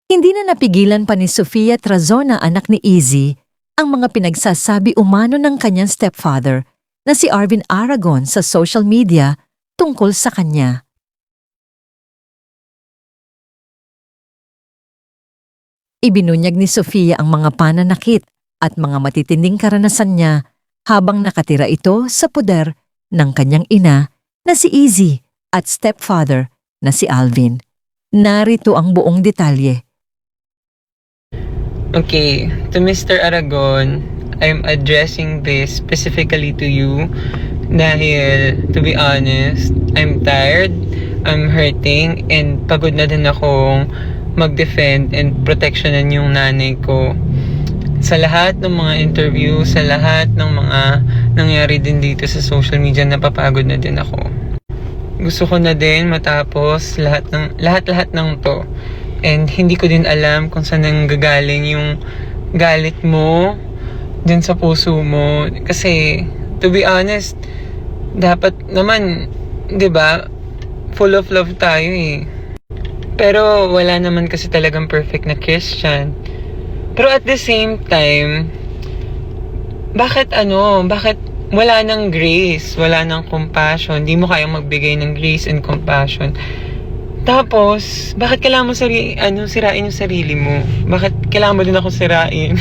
Hindi na napigilan pa ni Sofia Trazona, anak ni Izzy, ang mga pinagsasabi umano ng kanyang stepfather na si Arvin Aragon sa social media tungkol sa kanya. Ibinunyag ni Sofia ang mga pananakit at mga matitinding karanasan niya habang nakatira ito sa poder ng kanyang ina na si Izzy at stepfather na si Alvin. Narito ang buong detalye. Okay, to Mr. Aragon, I'm addressing this specifically to you dahil, to be honest, I'm tired, I'm hurting, and pagod na din akong mag-defend and protectionan yung nanay ko. Sa lahat ng mga interview, sa lahat ng mga nangyari din dito sa social media, napapagod na din ako. Gusto ko na din matapos lahat ng to. And hindi ko din alam kung saan nanggagaling yung galit mo dyan sa puso mo. Kasi, to be honest, dapat naman, di ba, full of love tayo eh. Pero wala naman kasi talagang perfect na Christian. Pero at the same time, bakit wala nang grace, wala nang compassion, di mo kayang magbigay ng grace and compassion. Tapos, bakit kailangan mo sirain yung sarili mo? Bakit kailangan mo din ako sirain?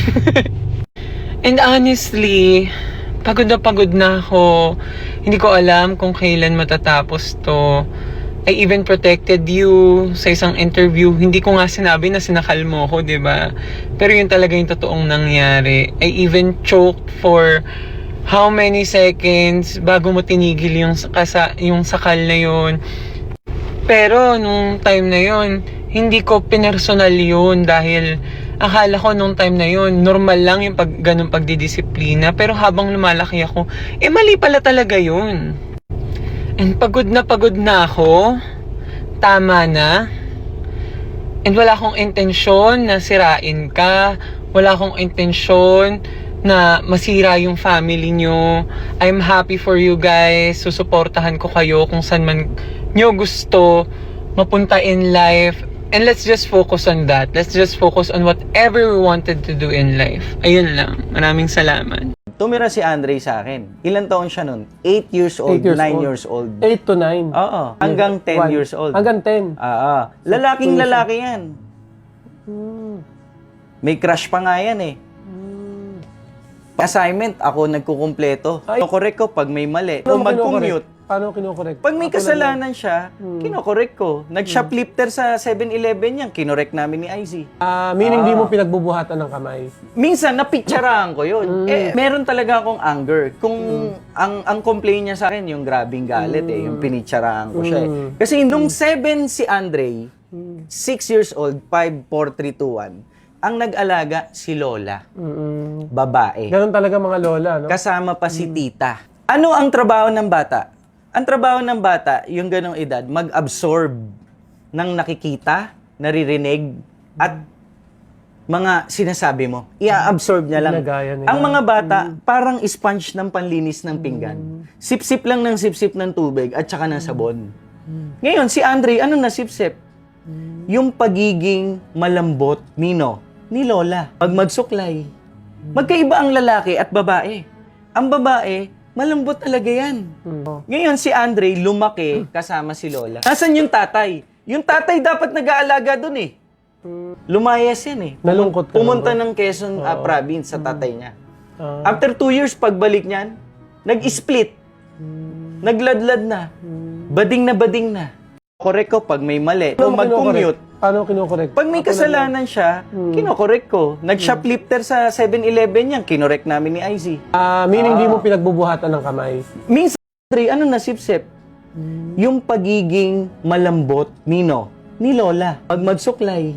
And honestly, pagod na ako. Hindi ko alam kung kailan matatapos to. I even protected you sa isang interview. Hindi ko nga sinabi na sinakal mo ko, di ba? Pero yun talaga yung totoong nangyari. I even choked for how many seconds bago mo tinigil yung sakal na yun. Pero nung time na yon, hindi ko pinersonal yun dahil akala ko nung time na yon normal lang yung ganung pagdidisiplina. Pero habang lumalaki ako, mali pala talaga yun. And pagod na ako. Tama na. And wala akong intensyon na sirain ka. Wala akong intensyon na masira yung family nyo. I'm happy for you guys. Susuportahan ko kayo kung saan man nyo gusto mapunta in life. And let's just focus on that. Let's just focus on whatever we wanted to do in life. Ayun lang. Maraming salamat. Tumira si Andre sa akin. Ilan taon siya nun? 8 years old, 9 years old. 8 to 9. Oo. Hanggang 10 years old. Hanggang 10. Oo. Lalaking lalaki yan. May crush pa nga yan eh. Assignment, ako nagkukumpleto. Kino-correct ko pag may mali. Kung mag-commute, Paano kino-correct? pag may kasalanan siya, kino-correct ko. Nag-shoplifter sa 7-Eleven yan, kinorek namin ni IZ. Meaning di mo pinagbubuhatan ng kamay. Minsan, napicturaan ko yun. Meron talaga akong anger. Kung ang complaint niya sa akin, yung grabing galit yung pinicturaan ko siya Kasi nung 7 si Andre, 6 years old, 5, 4, 3, 2, 1, ang nag-alaga si Lola. Babae. Ganun talaga mga lola, no? Kasama pa si tita. Ano ang trabaho ng bata? Ang trabaho ng bata, yung ganong edad, mag-absorb ng nakikita, naririnig, at mga sinasabi mo. I-absorb niya lang. Ginagaya nila. Ang mga bata, parang sponge ng panlinis ng pinggan. Sip-sip lang ng sip-sip ng tubig at saka ng sabon. Ngayon, si Andre, ano na sip-sip? Yung pagiging malambot, ni Lola. Pag magsuklay. Magkaiba ang lalaki at babae. Ang babae, malambot talaga yan. Ngayon, si Andre, lumaki kasama si Lola. Nasaan yung tatay? Yung tatay dapat nag-aalaga dun eh. Lumayas yan eh. Nalungkot ka Pumunta naman. ng Quezon province sa tatay niya. After 2 years, pagbalik niyan, nag-split. Nagladlad na. Bading na. Correct ko pag may mali. Kung mag-commute, Paano kino-correct? pag may kasalanan siya, kino-correct ko. Nag-shoplifter sa 7-Eleven yan, kinorek namin ni IZ. Meaning di mo pinagbubuhatan ng kamay. Minsan, Andre, ano na sip-sip? Yung pagiging malambot, ni Lola. Pag magsuklay.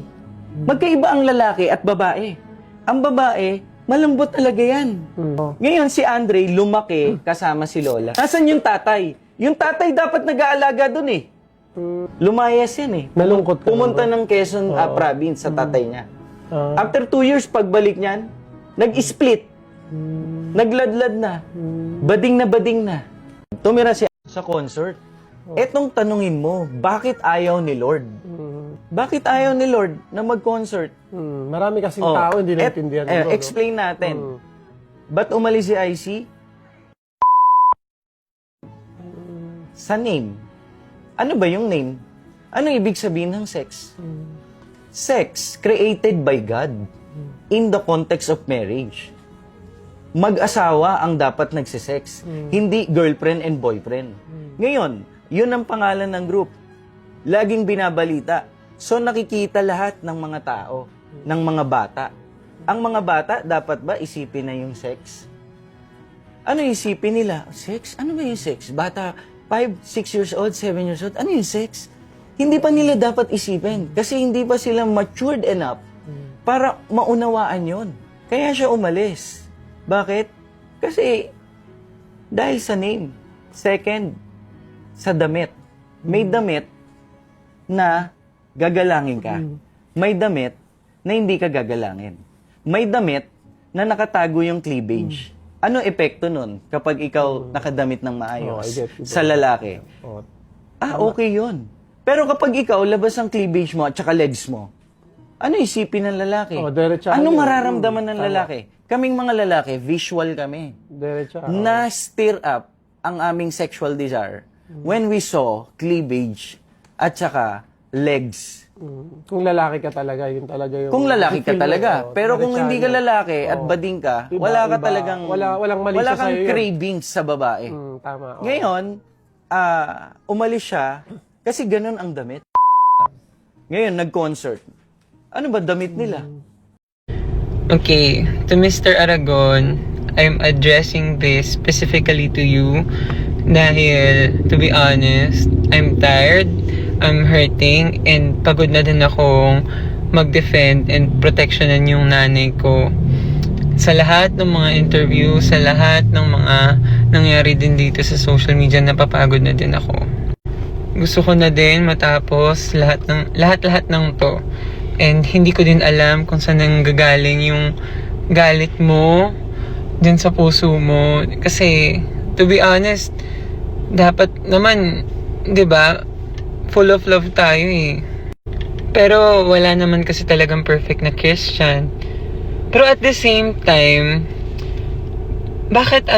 Magkaiba ang lalaki at babae. Ang babae, malambot talaga yan. Ngayon, si Andre, lumaki kasama si Lola. Nasaan yung tatay? Yung tatay dapat nag-aalaga dun eh. Lumayas yan eh. Nalungkot ka Pumunta naman. ng Quezon province sa tatay niya. After 2 years, pagbalik niyan, nag-split. Nagladlad na. Bading na. Tumira siya sa concert. Etong tanungin mo, bakit ayaw ni Lord? Bakit ayaw ni Lord na mag-concert? Marami kasing Oh, tao hindi naintindihan. bro, no? explain natin. Mm. Ba't umalis si IC? Sa name. Ano ba yung name? Ano ibig sabihin ng sex? Sex created by God in the context of marriage. Mag-asawa ang dapat nagsisex, hindi girlfriend and boyfriend. Ngayon, yun ang pangalan ng group. Laging binabalita. So nakikita lahat ng mga tao, ng mga bata. Ang mga bata, dapat ba isipin na yung sex? Ano isipin nila? Sex? Ano ba yung sex? Bata, 5, 6 years old, 7 years old, ano yung sex? Hindi pa nila dapat isipin kasi hindi pa sila matured enough para maunawaan yon. Kaya siya umalis. Bakit? Kasi dahil sa name. Second, sa damit. May damit na gagalangin ka. May damit na hindi ka gagalangin. May damit na nakatago yung cleavage. Ano epekto nun kapag ikaw nakadamit ng maayos I get you. sa lalaki? Oh, Okay yun. Pero kapag ikaw, labas ang cleavage mo at saka legs mo, ano isipin ng lalaki? diretsahan Anong yun. mararamdaman ng Tama. lalaki? Kaming mga lalaki, visual kami. Diretsa. Na-stir up ang aming sexual desire when we saw cleavage at saka legs. Kung lalaki ka talaga, yun talaga yung... Kung lalaki ka feel mo, talaga. Pero kung diretsahan hindi ka yun. lalaki at Oo. bading ka, Iba, wala ka iba. talagang... Walang mali wala sa kang sa'yo yun. cravings sa babae. Tama. oo. Ngayon, umalis siya kasi ganun ang damit. Ngayon, nag-concert. Ano ba damit nila? Okay, to Mr. Aragon, I'm addressing this specifically to you dahil, to be honest, I'm tired, I'm hurting, and pagod na din akong mag-defend and protectionan yung nanay ko. Sa lahat ng mga interview, sa lahat ng mga nangyari din dito sa social media, napapagod na din ako. Gusto ko na din matapos lahat ng to. And hindi ko din alam kung saan nanggagaling yung galit mo dun sa puso mo. Kasi, to be honest, dapat naman, 'di ba, full of love tayo eh. Pero wala naman kasi talagang perfect na Christian. Pero at the same time, bakit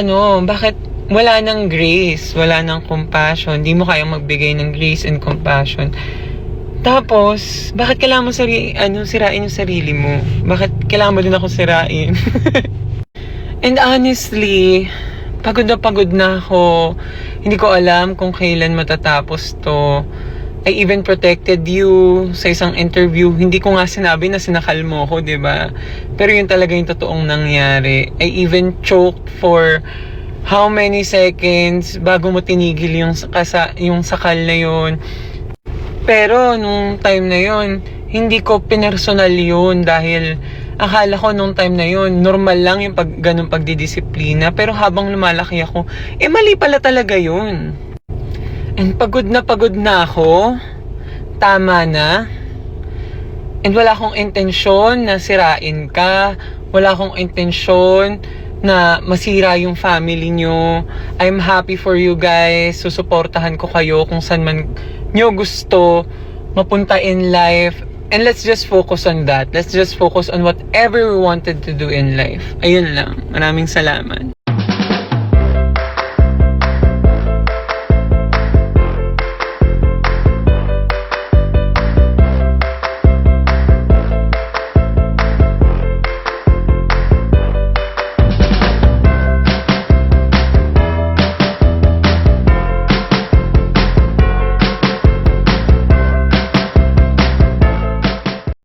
wala nang grace, wala nang compassion, di mo kayang magbigay ng grace and compassion. Tapos, bakit kailangan mo sirain yung sarili mo? Bakit kailangan mo din ako sirain? And honestly, pagod na ako. Hindi ko alam kung kailan matatapos to. I even protected you sa isang interview. Hindi ko nga sinabi na sinakal mo ko, di ba? Pero yun talaga yung totoong nangyari. I even choked for how many seconds bago mo tinigil yung sakal na yun. Pero nung time na yun, hindi ko pinersonal yun dahil akala ko nung time na yun, normal lang yung ganung pagdidisiplina. Pero habang lumalaki ako, mali pala talaga yun. And pagod na ako. Tama na. And wala akong intensyon na sirain ka. Wala akong intensyon na masira yung family nyo. I'm happy for you guys. Susuportahan ko kayo kung saan man nyo gusto mapunta in life. And let's just focus on that. Let's just focus on whatever we wanted to do in life. Ayun lang. Maraming salamat.